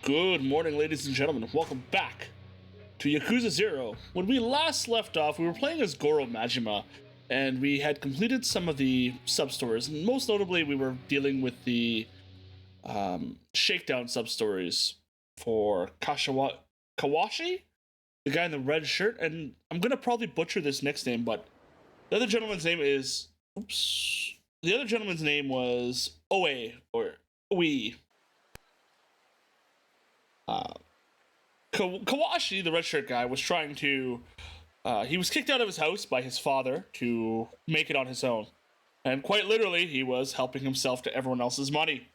Good morning, ladies and gentlemen. Welcome back to Yakuza 0. When we last left off, we were playing as Goro Majima, and we had completed some of the sub-stories. Most notably, we were dealing with the shakedown sub-stories for Kawashi, the guy in the red shirt, and I'm going to probably butcher this next name, but the other gentleman's name is... Oops. The other gentleman's name was Oe, or Oe. Kawashi, the red shirt guy, was trying to... he was kicked out of his house by his father to make it on his own. And quite literally, he was helping himself to everyone else's money.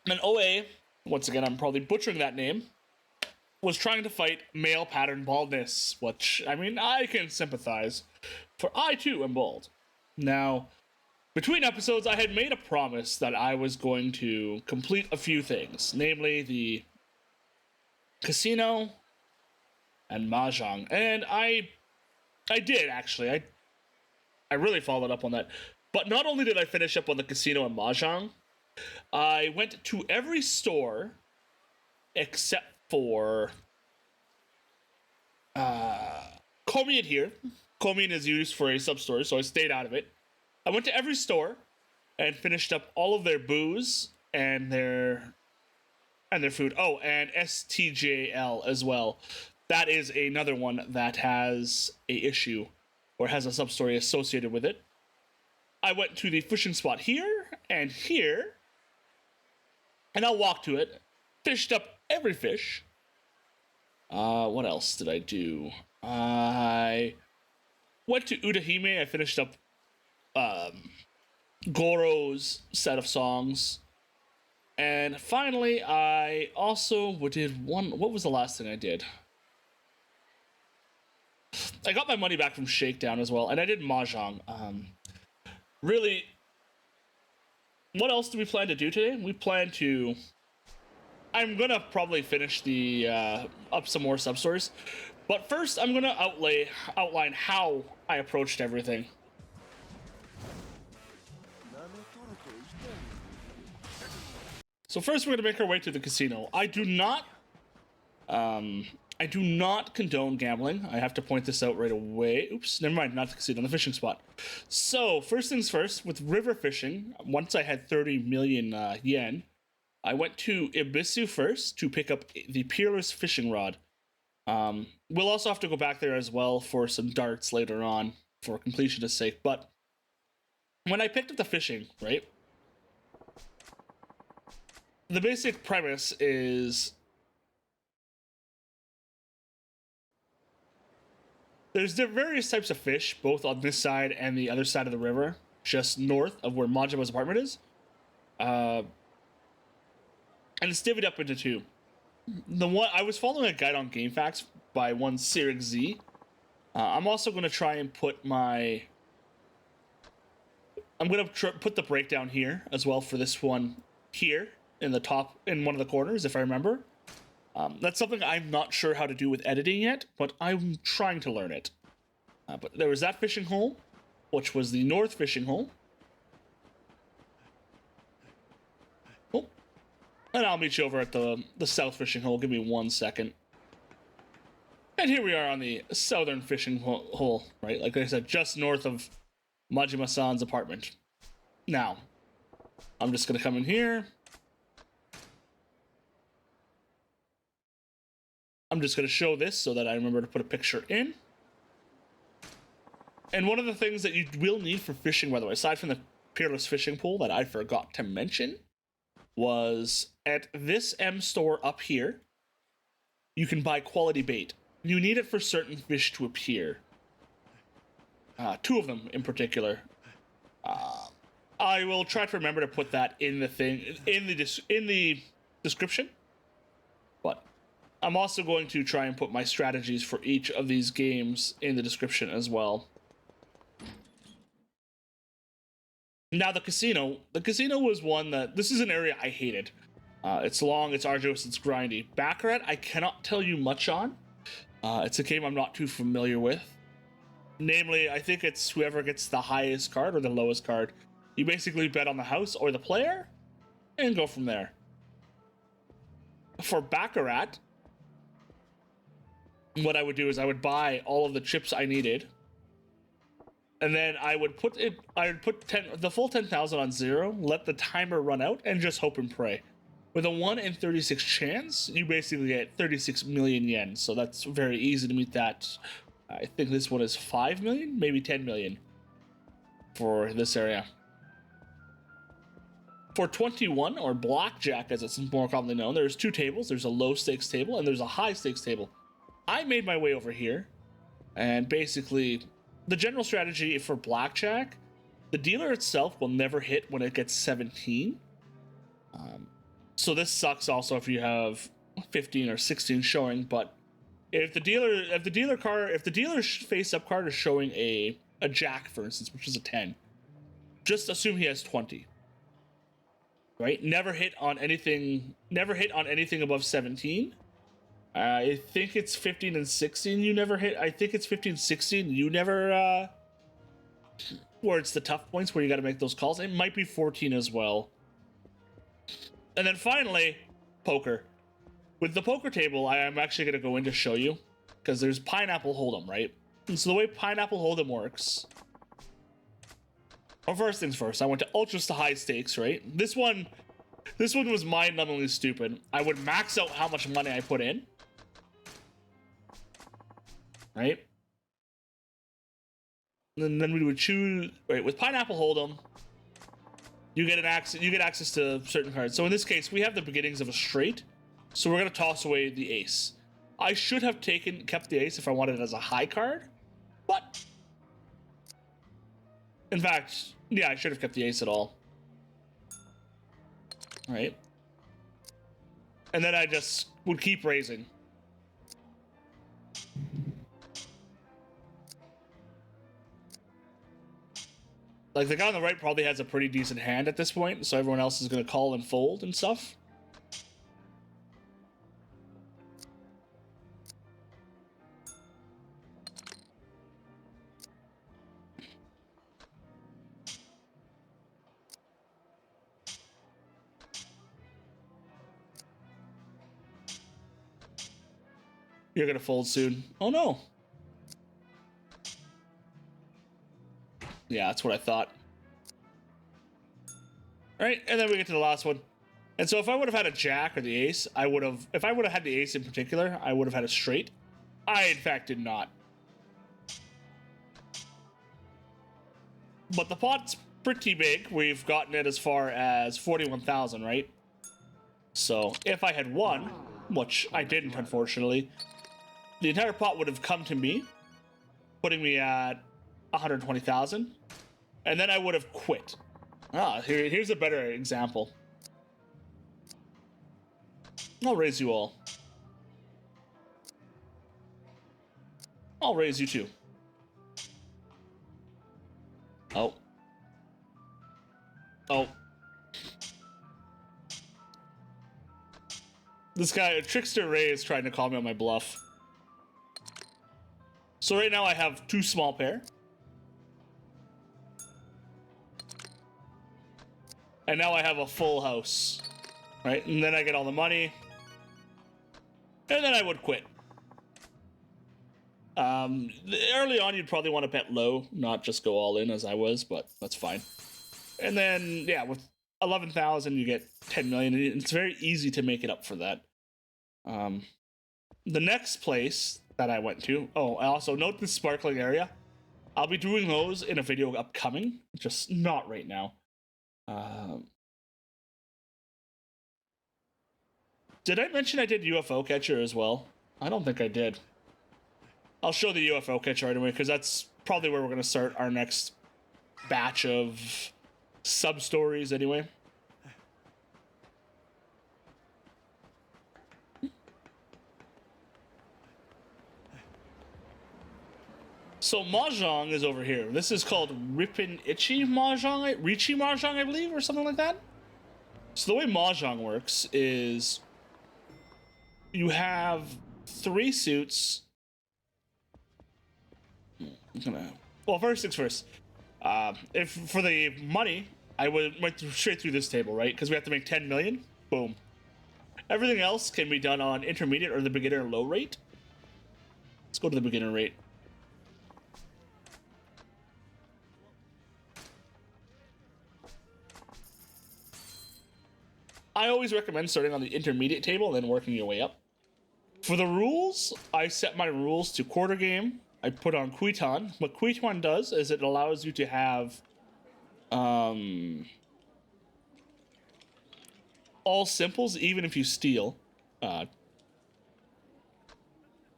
And Oe, once again, I'm probably butchering that name, was trying to fight male pattern baldness, which, I mean, I can sympathize, for I too am bald. Now, between episodes, I had made a promise that I was going to complete a few things, namely the casino and mahjong, and I did, actually. I really followed up on that. But not only did I finish up on the casino and mahjong, I went to every store except for Komian here. Komian is used for a sub-story, so I stayed out of it. I went to every store and finished up all of their booze and their food. Oh, and STJL as well. That is another one that has a issue or has a sub-story associated with it. I went to the fishing spot here and here, and I'll walk to it. Fished up every fish. What else did I do? I went to Udahime. I finished up Goro's set of songs. And finally, I also did one... What was the last thing I did? I got my money back from Shakedown as well, and I did Mahjong. Really, what else do we plan to do today? We plan to... I'm gonna probably finish the up some more sub-stories, but first I'm gonna outline how I approached everything. So first, we're gonna make our way to the casino. I do not condone gambling. I have to point this out right away. Oops, never mind, not the casino, the fishing spot. So first things first, with river fishing, once I had 30 million yen, I went to Ibisu first to pick up the Peerless fishing rod. We'll also have to go back there as well for some darts later on for completionist sake. But when I picked up the fishing, right? The basic premise is there's various types of fish, both on this side and the other side of the river, just north of where Majima's apartment is. And it's divvied up into two. The one I was following a guide on GameFAQs by one Sirig Z. I'm also going to try and put my... I'm going to put the breakdown here as well for this one here in the top, in one of the corners, if I remember. That's something I'm not sure how to do with editing yet, but I'm trying to learn it. But there was that fishing hole, which was the north fishing hole. Oh. And I'll meet you over at the south fishing hole. Give me 1 second. And here we are on the southern fishing hole, right? Like I said, just north of Majima-san's apartment. Now, I'm just going to come in here. I'm just going to show this so that I remember to put a picture in. And one of the things that you will need for fishing, by the way, aside from the Peerless fishing pool that I forgot to mention, was at this M store up here, you can buy quality bait. You need it for certain fish to appear. Two of them in particular. I will try to remember to put that in the thing, in the description. But I'm also going to try and put my strategies for each of these games in the description as well. Now, the casino was one that... This is an area I hated. It's long, it's arduous, it's grindy. Baccarat, I cannot tell you much on. It's a game I'm not too familiar with. Namely, I think it's whoever gets the highest card or the lowest card. You basically bet on the house or the player and go from there. For Baccarat, what I would do is I would buy all of the chips I needed, and then I would put the full 10,000 on 0, let the timer run out, and just hope and pray. With a 1 in 36 chance, you basically get 36 million yen. So that's very easy to meet that. I think this one is 5 million, maybe 10 million for this area. For 21, or blackjack as it's more commonly known, there's 2 tables. There's a low stakes table and there's a high stakes table. I made my way over here, and basically the general strategy for blackjack, the dealer itself will never hit when it gets 17. So this sucks also if you have 15 or 16 showing, but if the dealer's face-up card is showing a jack, for instance, which is a 10, just assume he has 20. Right? Never hit on anything above 17. I think it's 15 and 16 you never hit. I think it's 15, 16 you never where it's the tough points where you got to make those calls. It might be 14 as well. And then finally, poker. With the poker table, I am actually going to go in to show you, because there's Pineapple Hold'em, right? And so the way Pineapple Hold'em works... Well, first things first, I went to ultras to high stakes, right? This one was mind-numbingly stupid. I would max out how much money I put in. Right? And then we would choose... Right, with Pineapple Hold'em, you get access to certain cards. So in this case, we have the beginnings of a straight, so we're going to toss away the ace. I should have kept the ace if I wanted it as a high card, but... In fact, yeah, I should have kept the ace at all. Right? And then I just would keep raising. Like, the guy on the right probably has a pretty decent hand at this point, so everyone else is going to call and fold and stuff. You're going to fold soon. Oh, no. Yeah, that's what I thought. All right, and then we get to the last one. And so if I would have had a jack or the ace, if I would have had the ace in particular, I would have had a straight. I, in fact, did not. But the pot's pretty big. We've gotten it as far as 41,000, right? So if I had won, which I didn't, unfortunately, the entire pot would have come to me, putting me at 120,000, and then I would have quit. Here's a better example. I'll raise you all. I'll raise you too. Oh. Oh. This guy, Trickster Ray, is trying to call me on my bluff. So right now I have 2 small pair. And now I have a full house. Right? And then I get all the money. And then I would quit. Early on, you'd probably want to bet low, not just go all in as I was, but that's fine. And then, yeah, with 11,000, you get 10 million. It's very easy to make it up for that. The next place that I went to... Oh, I also note this sparkling area. I'll be doing those in a video upcoming, just not right now. Did I mention I did UFO Catcher as well? I don't think I did. I'll show the UFO Catcher anyway, because that's probably where we're going to start our next batch of sub-stories anyway. So Mahjong is over here. This is called Rippin-Ichi Mahjong, Richi Mahjong, I believe, or something like that. So the way Mahjong works is you have 3 suits. Well, first things first. If for the money, I went straight through this table, right? Because we have to make 10 million. Boom. Everything else can be done on intermediate or the beginner low rate. Let's go to the beginner rate. I always recommend starting on the intermediate table and then working your way up. For the rules, I set my rules to quarter game. I put on Kuitan. What Kuitan does is it allows you to have all simples, even if you steal.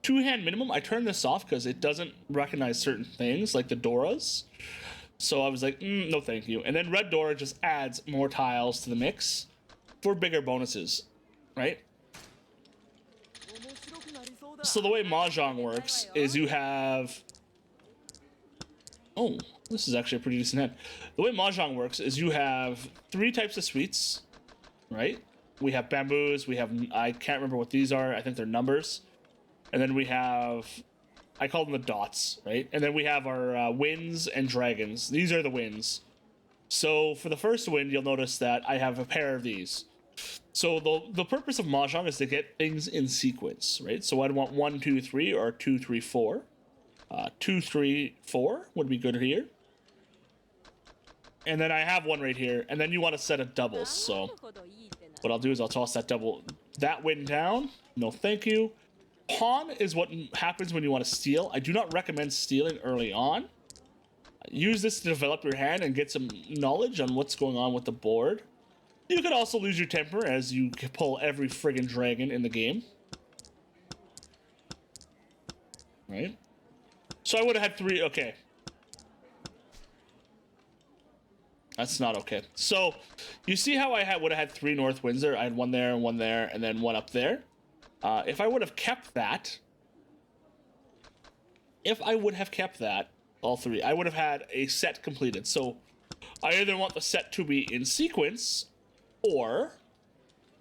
Two-hand minimum, I turned this off because it doesn't recognize certain things, like the Doras. So I was like, no thank you. And then Red Dora just adds more tiles to the mix for bigger bonuses, right? So the way Mahjong works is you have... Oh, this is actually a pretty decent hand. The way Mahjong works is you have 3 types of sweets, right? We have bamboos, we have... I can't remember what these are. I think they're numbers. And then we have... I call them the dots, right? And then we have our winds and dragons. These are the winds. So for the first wind, you'll notice that I have a pair of these. So the purpose of Mahjong is to get things in sequence, right? So I'd want 1, 2, 3, or 2, 3, 4. 2, 3, 4 would be good here. And then I have one right here. And then you want to set a doubles. So what I'll do is I'll toss that wind down. No thank you. Pawn is what happens when you want to steal. I do not recommend stealing early on. Use this to develop your hand and get some knowledge on what's going on with the board. You could also lose your temper as you pull every friggin' dragon in the game. Right? So I would have had 3... Okay. That's not okay. So, you see how I would have had 3 North Winds there? I had one there, and then one up there. If I would have kept that... all 3, I would have had a set completed. So, I either want the set to be in sequence, or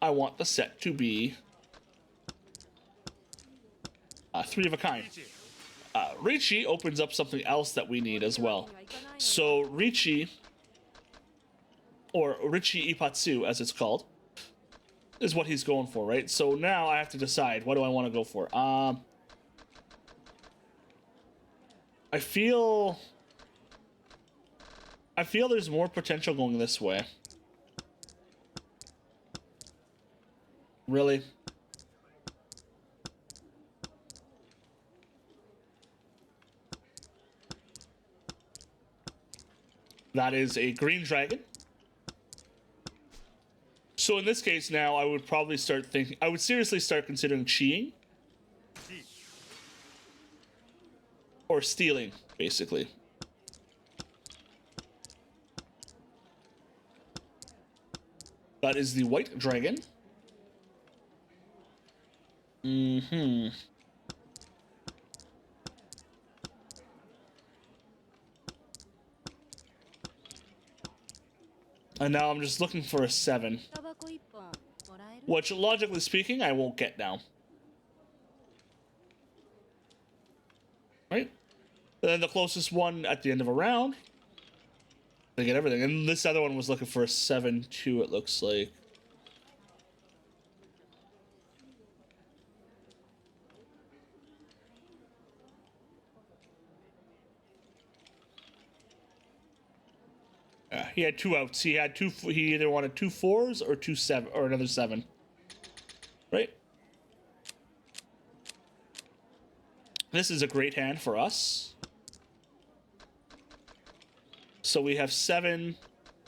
I want the set to be 3 of a kind. Richi opens up something else that we need as well. So Richi, or Richi Ipatsu as it's called, is what he's going for, right? So now I have to decide, what do I want to go for? I feel there's more potential going this way. Really? That is a green dragon. So in this case now, I would probably start thinking... I would seriously start considering cheating. Or stealing, basically. That is the white dragon. Mm-hmm. And now I'm just looking for a 7. Which, logically speaking, I won't get now. Right? And then the closest one at the end of a round, they get everything. And this other one was looking for a 7-2, it looks like. He had 2 outs. He either wanted 2 4s or 2 7 or another 7. Right? This is a great hand for us. So we have 7.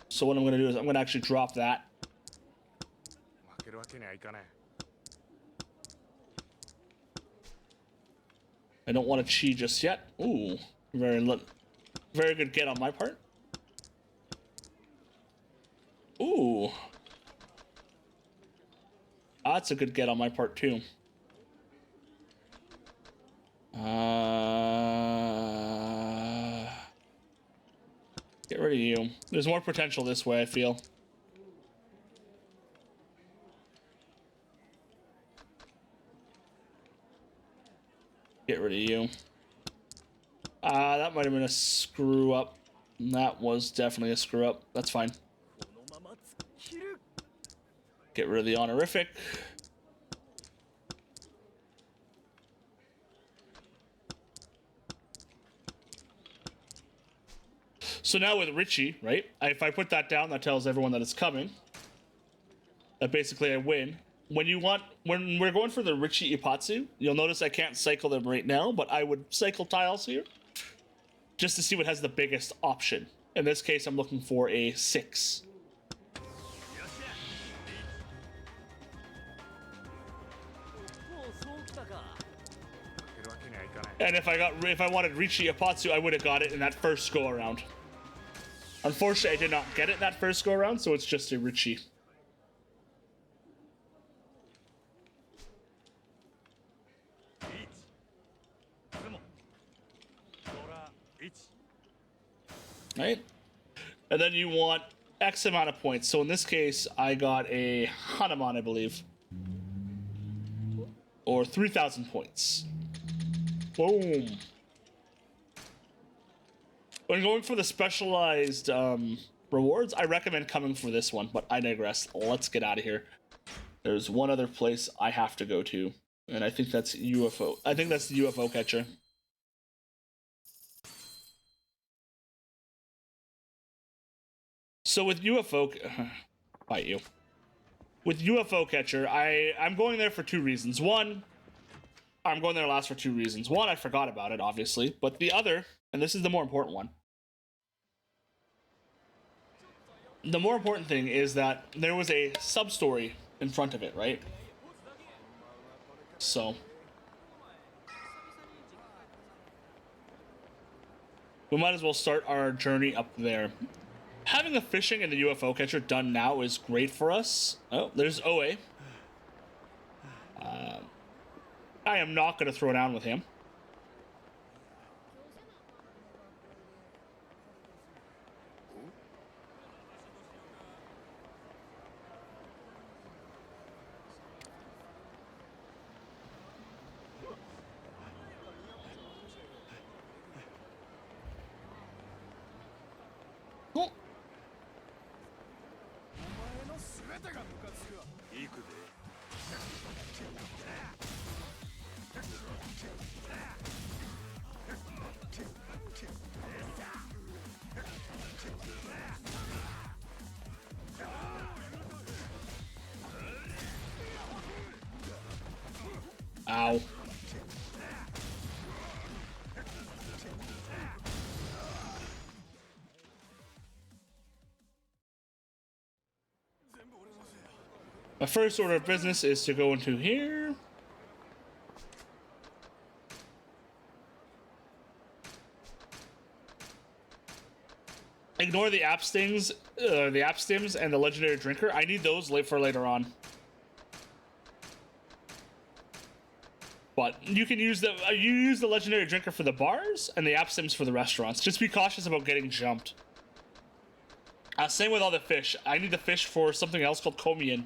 So what I'm going to do is I'm going to actually drop that. I don't want to cheat just yet. Ooh, very good get on my part. Ooh. That's a good get on my part, too. Get rid of you. There's more potential this way, I feel. Get rid of you. That might have been a screw up. That was definitely a screw up. That's fine. Get rid of the honorific. So now with Richie, right? If I put that down, that tells everyone that it's coming. That basically I win. When we're going for the Richie Ipatsu, you'll notice I can't cycle them right now, but I would cycle tiles here just to see what has the biggest option. In this case, I'm looking for a 6. And if I wanted Richie Ipatsu, I would have got it in that first go around. Unfortunately, I did not get it that first go around, so it's just a Richie. Right? And then you want X amount of points. So in this case, I got a Hanuman, I believe. Or 3,000 points. Boom. When going for the specialized rewards, I recommend coming for this one, but I digress. Let's get out of here. There's one other place I have to go to, and I think that's UFO. I think that's the UFO catcher. So with UFO, fight you. With UFO catcher, I'm going there for 2 reasons. One, I'm going there last for 2 reasons. One, I forgot about it, obviously, but the other, and this is the more important one. The more important thing is that there was a sub-story in front of it, right? So we might as well start our journey up there. Having the fishing and the UFO catcher done now is great for us. Oh, there's OA. I am not going to throw down with him. Oh. Ow. My first order of business is to go into here. Ignore the app stims and the legendary drinker. I need those for later on. But you can use you use the legendary drinker for the bars and the app stims for the restaurants. Just be cautious about getting jumped. Same with all the fish. I need the fish for something else called Komian.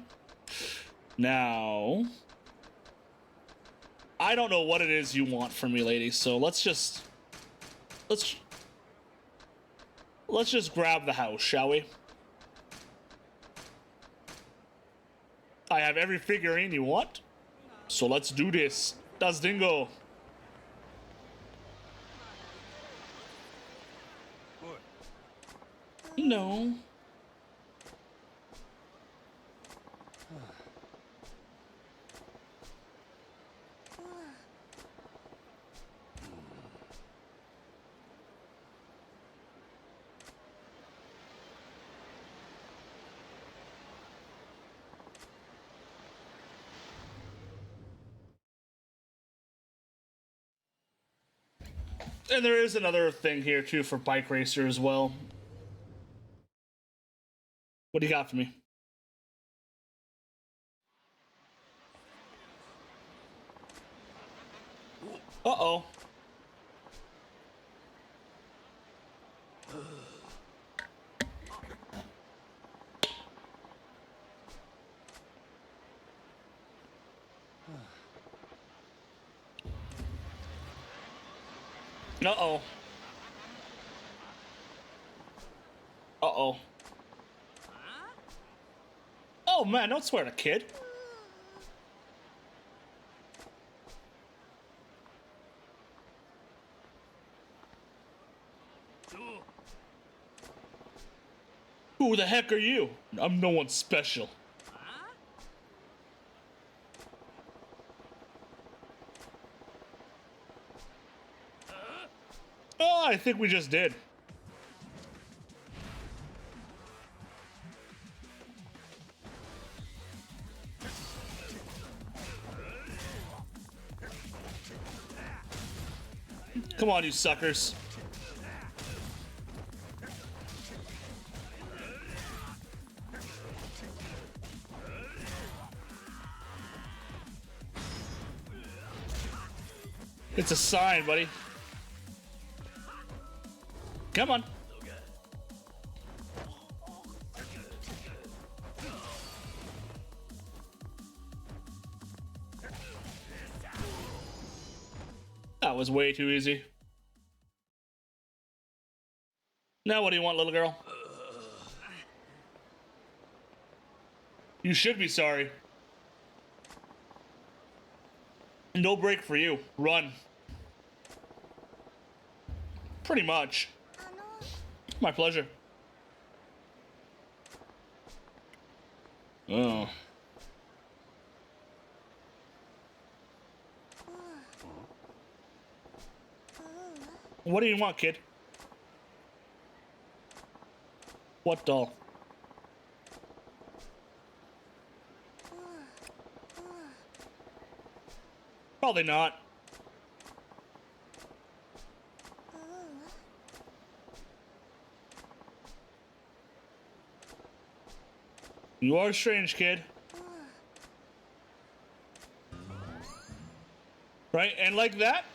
Now, I don't know what it is you want from me, ladies. So let's just grab the house, shall we? I have every figurine you want, so let's do this. Das Dingo. No. And there is another thing here too for Bike Racer as well. What do you got for me? Uh-oh. Uh-oh. Uh-oh. Oh, man, don't swear at a kid. Who the heck are you? I'm no one special. Oh, I think we just did. Come on, you suckers. It's a sign, buddy. Come on. That was way too easy. Now what do you want, little girl? You should be sorry. No break for you. Run. Pretty much. My pleasure. Oh. What do you want, kid? What doll? Probably not. You are a strange kid. Right? And like that,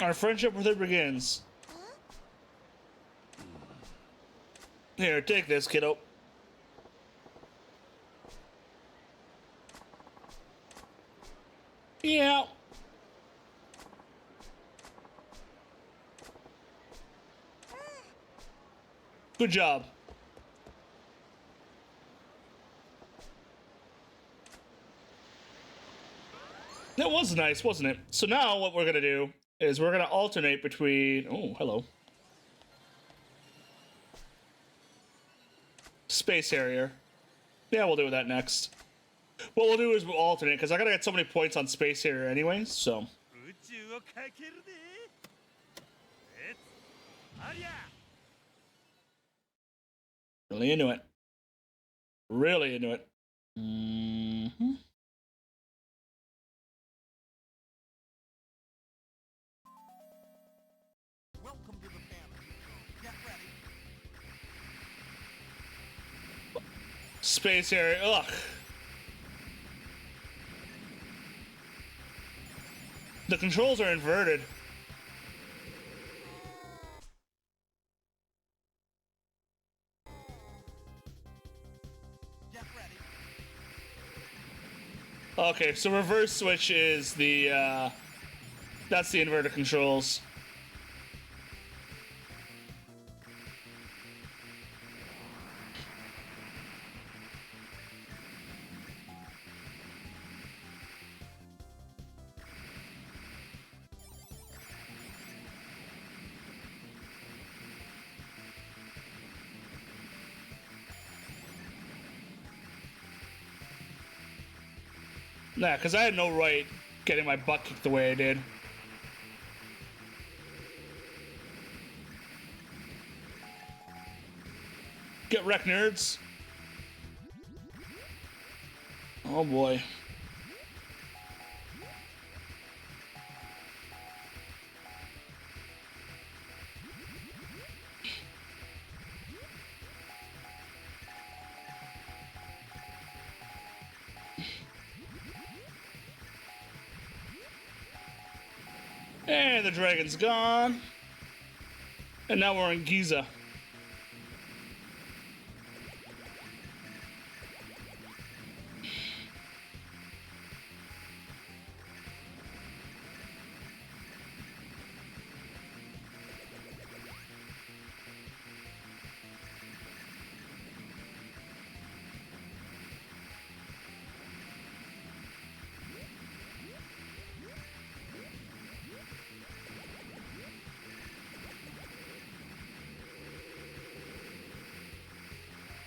our friendship with her begins. Here, take this, kiddo. Yeah. Good job. That was nice, wasn't it? So now what we're gonna do is we're gonna alternate between... Oh, hello. Space Harrier. Yeah, we'll do that next. What we'll do is we'll alternate, because I gotta get so many points on Space Harrier anyway, so... Really into it. Really into it. Mm-hmm. Welcome to the family. Get ready. Space Harrier, ugh. The controls are inverted. Get ready. Okay, so reverse switch is the, that's the inverted controls. Nah, because I had no right getting my butt kicked the way I did. Get wrecked, nerds. Oh boy. And the dragon's gone. And now we're in Giza.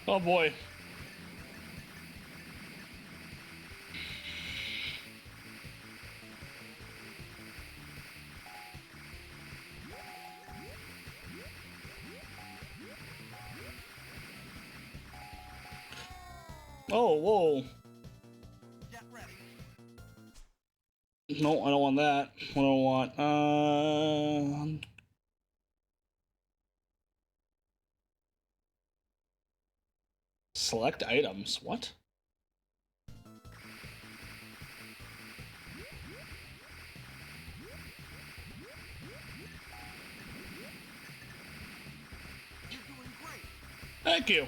Oh boy. Oh, whoa. Get ready. No, I don't want that. What do I want? Select items. What? You're doing great. Thank you.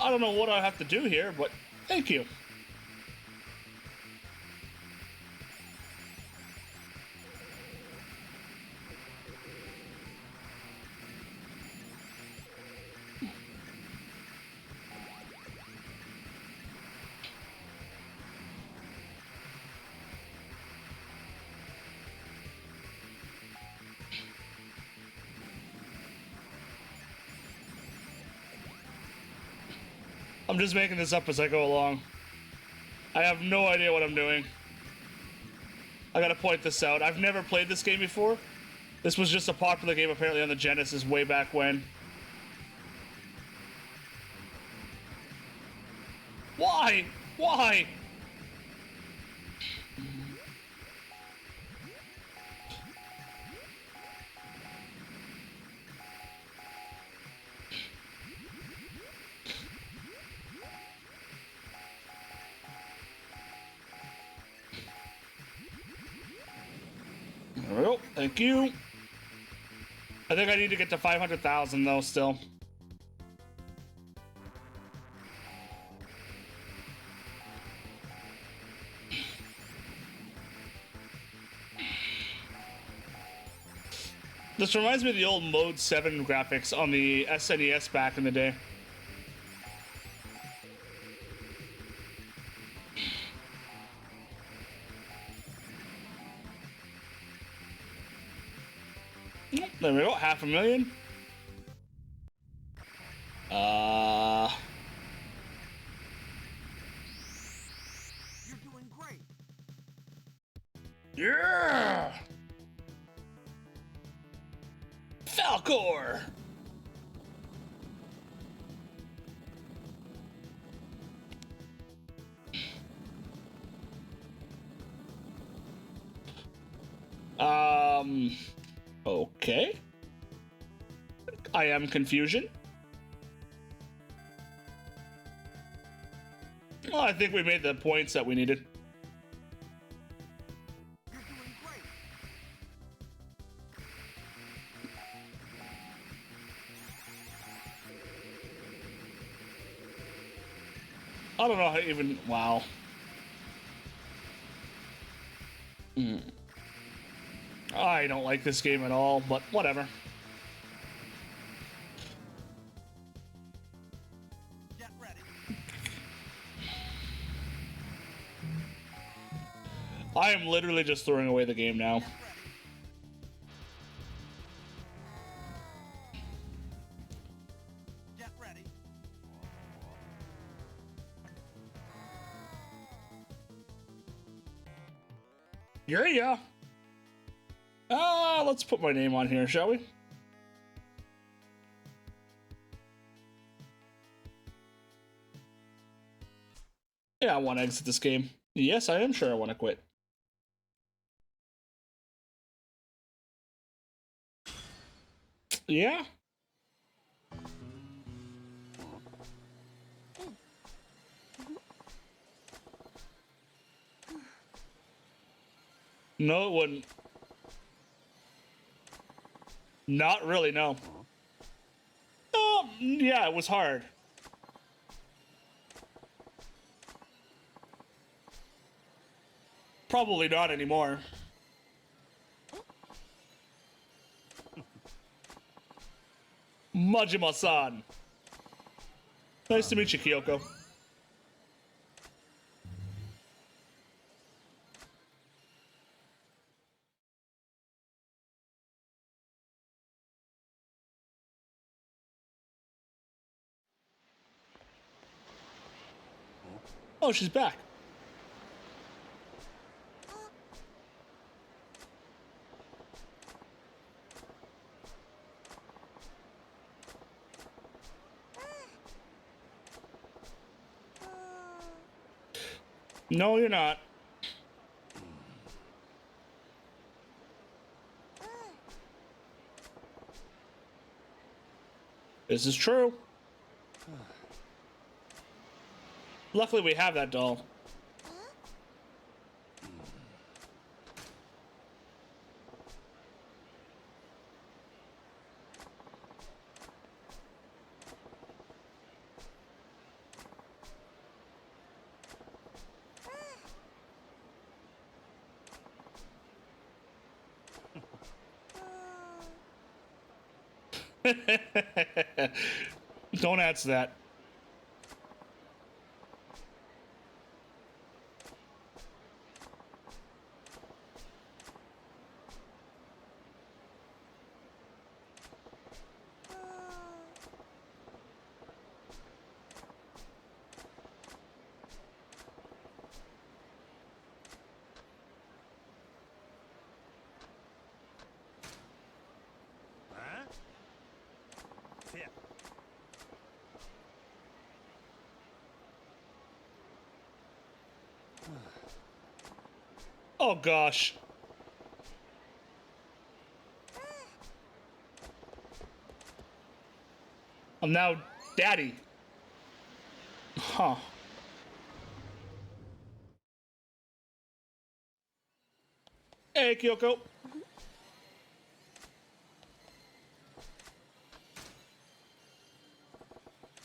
I don't know what I have to do here, but thank you. I'm just making this up as I go along. I have no idea what I'm doing. I gotta point this out. I've never played this game before. This was just a popular game apparently on the Genesis way back when. Why? Why? There we go. Thank you. I think I need to get to 500,000 though still. This reminds me of the old Mode 7 graphics on the SNES back in the day. There we go, 500,000. You're doing great. Yeah! Falcor! Okay. I am confusion. Well, I think we made the points that we needed. You're doing great. I don't know how even. Wow. I don't like this game at all, but whatever. Get ready. I am literally just throwing away the game now. Get ready. Get ready. Yeah. Let's put my name on here, shall we? Yeah, I want to exit this game. Yes, I am sure I want to quit. Yeah? No, it wouldn't. Not really, no. Yeah, it was hard. Probably not anymore. Majima-san. Nice to meet you, Kyoko. Oh, she's back. No, you're not. This is true. Luckily, we have that doll. Don't answer that. Huh? Yeah. Oh gosh. I'm now daddy. Huh. Hey, Kyoko.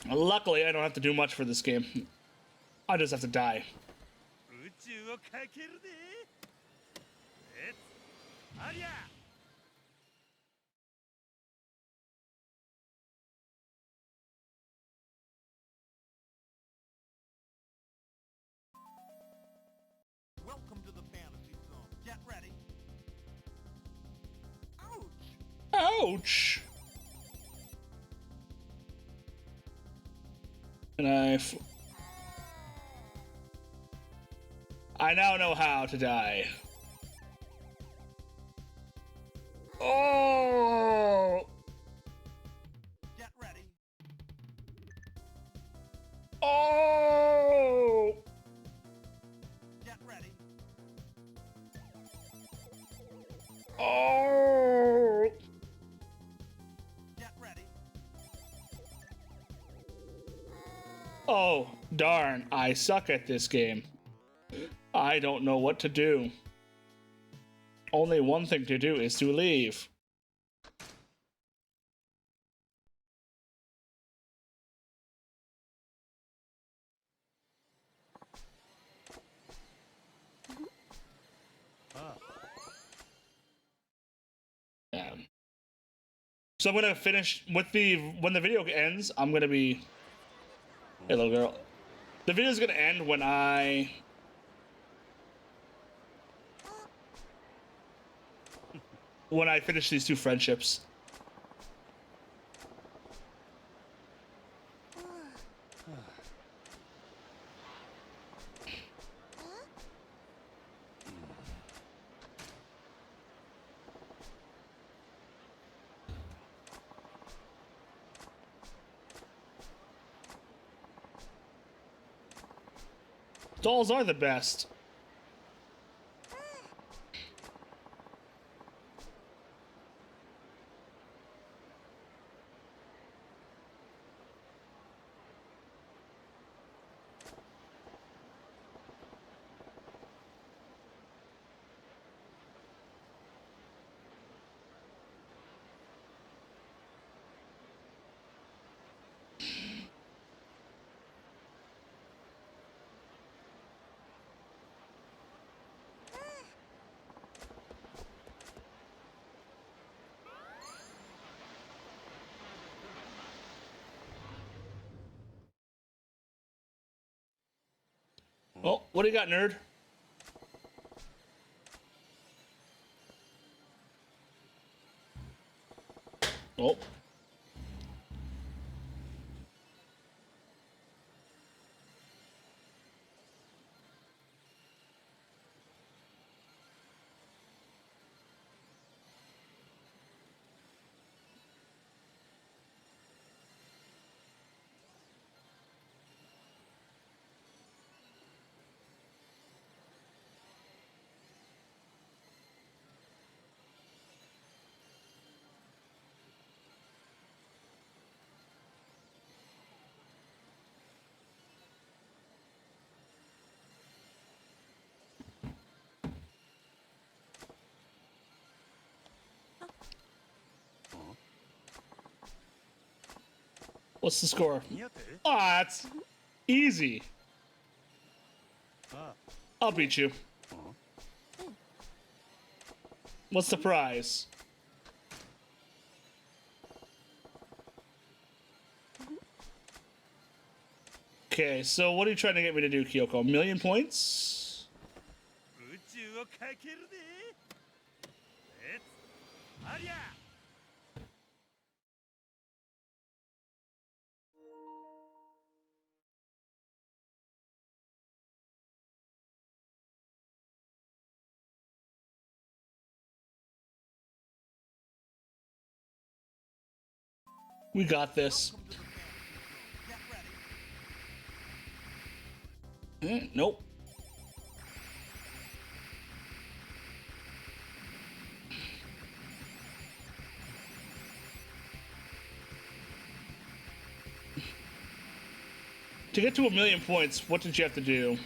Luckily, I don't have to do much for this game. I just have to die. 宇宙をかけるで。ありゃ。Welcome to the fantasy zone. Get ready. Ouch! Ouch! And I now know how to die. Oh! Get ready. Oh! Get ready. Oh! Get ready. Oh, darn. I suck at this game. I don't know what to do. Only one thing to do is to leave. Yeah. So I'm gonna finish with when the video ends. I'm gonna be, hey little girl. The video's gonna end when I finish these two friendships. Dolls are the best. Oh, what do you got, nerd? Oh. What's the score? 見やて Ah, that's easy. あ I'll beat you. What's the prize? Okay, so what are you trying to get me to do, Kyoko? 1,000,000 points? 宇宙をかけるでレッツありゃ We got this. Welcome to the fantasy zone. Get ready. Nope. To get to 1,000,000 points, what did you have to do?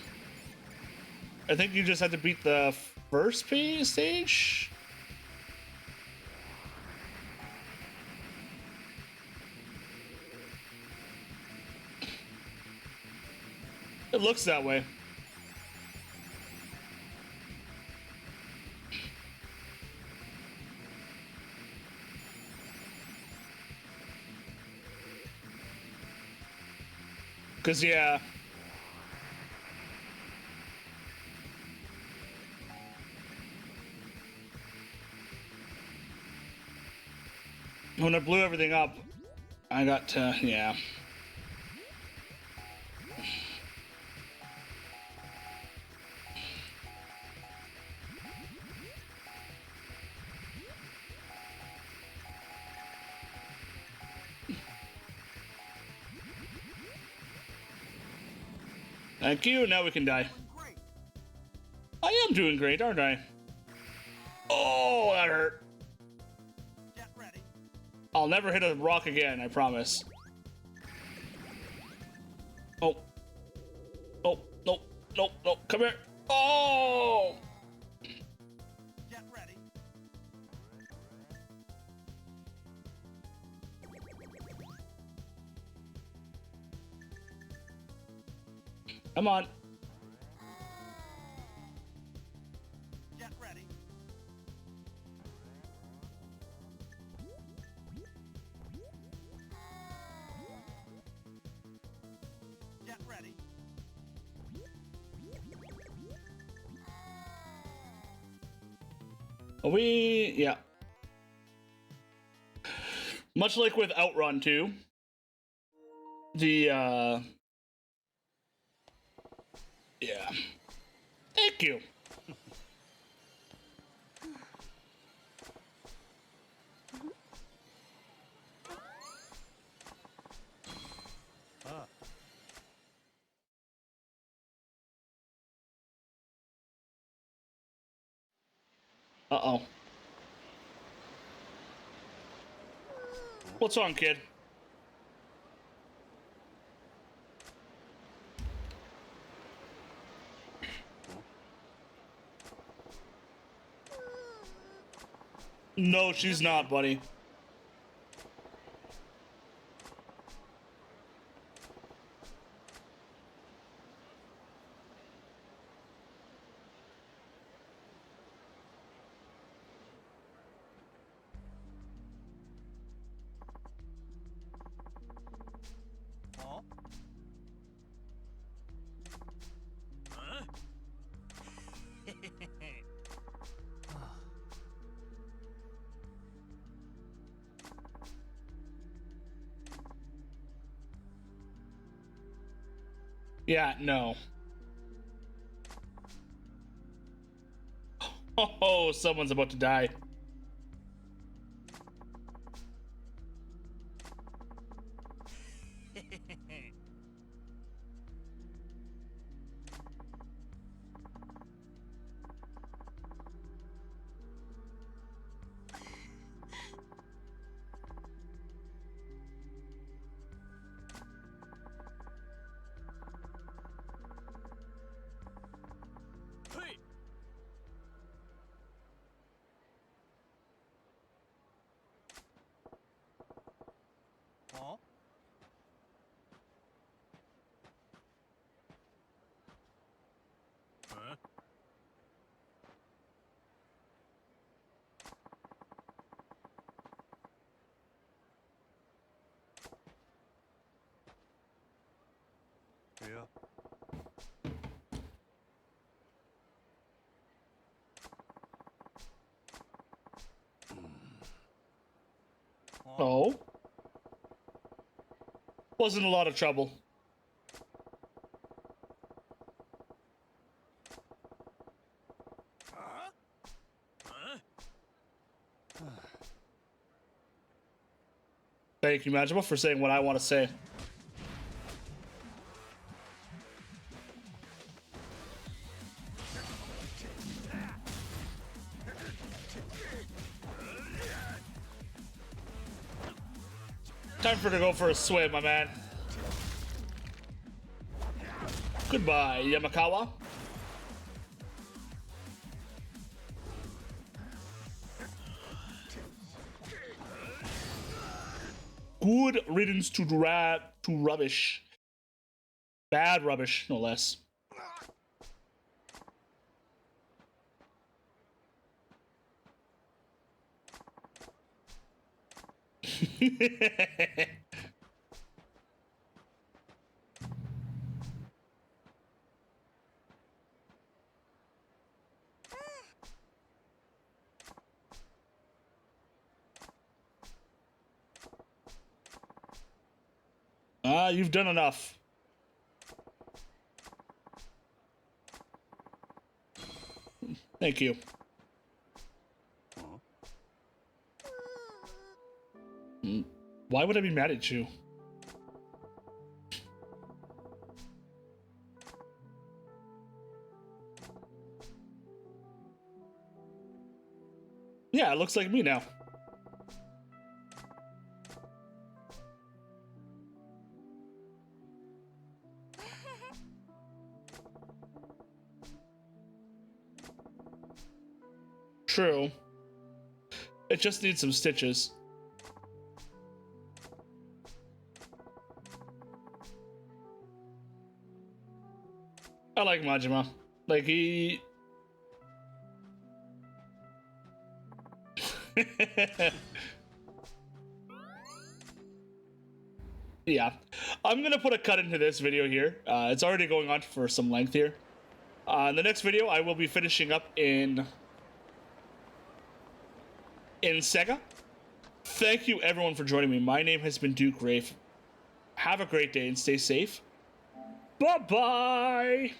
I think you just had to beat the first stage? It looks that way. Cause yeah. When I blew everything up, I got to, yeah. Thank you, now we can die. Doing great. I am doing great, aren't I? Oh, that hurt. Get ready. I'll never hit a rock again, I promise. Oh. Oh, nope, nope, nope, come here. Oh! Get ready. Come on. Get ready. Get ready. Yeah. Much like with Outrun 2, the, yeah. Thank you. Ah. Uh-oh. What's on, kid? No, she's not, buddy. Huh? Huh? Yeah, no. Oh, someone's about to die. Hey! Oh. Wasn't a lot of trouble. Thank you, Majima, for saying what I want to say. Time for to go for a swim, my man. Goodbye, Yamakawa. Good riddance to rubbish. Bad rubbish, no less. You've done enough. Thank you. Why would I be mad at you? Yeah, it looks like me now. True. It just needs some stitches. I like Majima. Like, he... Yeah. I'm gonna put a cut into this video here. It's already going on for some length here. In the next video, I will be finishing up in Sega. Thank you, everyone, for joining me. My name has been Duke Rafe. Have a great day and stay safe. Bye-bye!